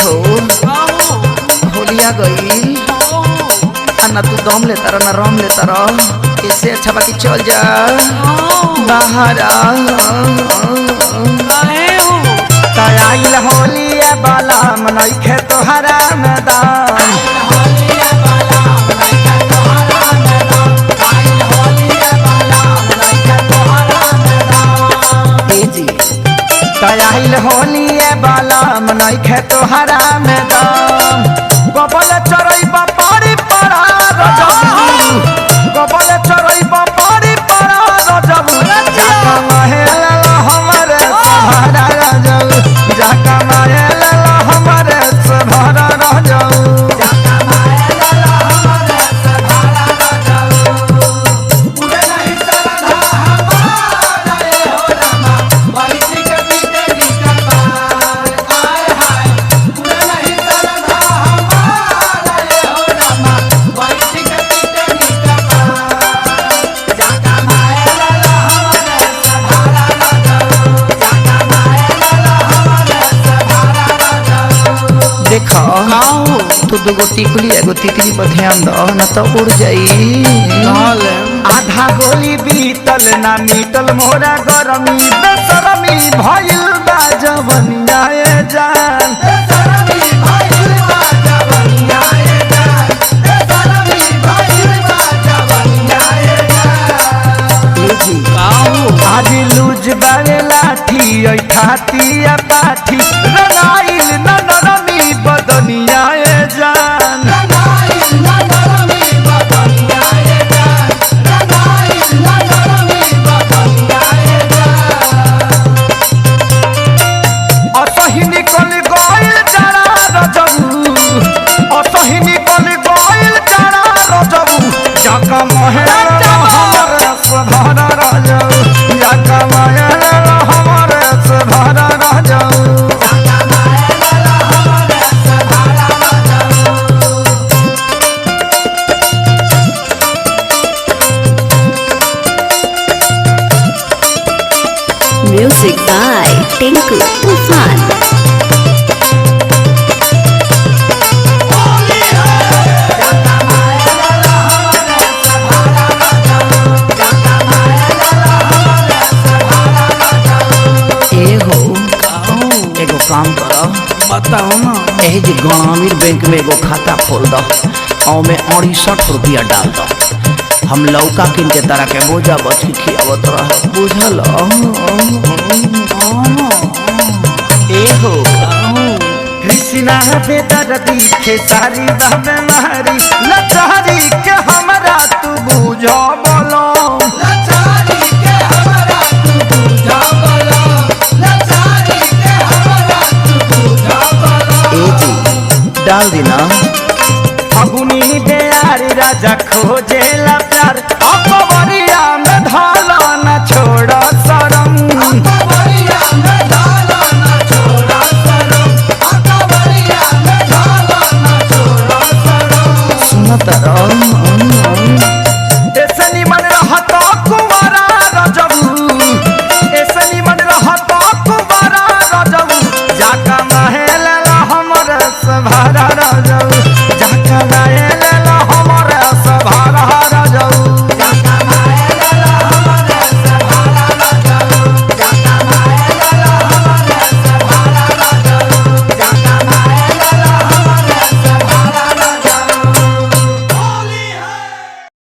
हो होलिया गई ना तू दम लेता रह ना रम लेता रह इससे अच्छा बाकी चल जा बाहर आइल होलिया बाला मनैखे तोहरा मैदान आइल होलिया बाला मनैखे तोहरा मैदान गोबल चरैबा पारी पड़ा रजबू गोबल चरैबा पारी पड़ा रजबू जाका महल हमरे सहारा रजबू जाका महल हमरे सहारा रजबू जाका महल हमरे सहारा रजबू उड़े नहीं सरधा हमारा ये हो रामा वैसी के पीते निकल पार आए हाय उड़े नहीं सरधा हमारा ये हो रामा वैसी के पीते निकल पार जाका महल हमरे सहारा रजबू जाका महल हमरे सहारा रजबू देखो तू दुगो टिकुली एगो तितली पर ध्यान दो ना तो उड़ जाई आधा गोली बीतल ना मीतल मोरा गरमी बेसरमी भइल बा जवनिया ए जान बेसरमी भइल बा जवनिया ए जान बेसरमी भइल बा जवनिया ए जान आज लूज बावे लाठी ऐ ठाती आ पाठी रनाइल न नरमी बदनिया ए जान रनाइल न नरमी बदनिया ए जान रनाइल न नरमी बदनिया ए जान असही निकल गइल जरा रजबू असही निकल गइल जरा रजबू जाका महल हमरे सहारा रजबू जाका महल हमरे सहारा रजबू जाका महल हमरे सहारा रजबू Music by Tinku Tufan. एगो काम करो बताओ ना यही जी ग्रामीण बैंक में एगो खाता खोल दो और में 68 रुपया डाल दो हम लौका किन के तरह के बोझा बच के खियावत रह बुझल एहो कृष्णा बेदर दिखे सारी बाबे मारी लचारी के हमरा तू बुझो बोलो लचारी के हमरा तू बुझो बोलो लचारी के हमरा तू बुझो बोलो ए जी डाल देना फगुनी बेयारी राजा खोजे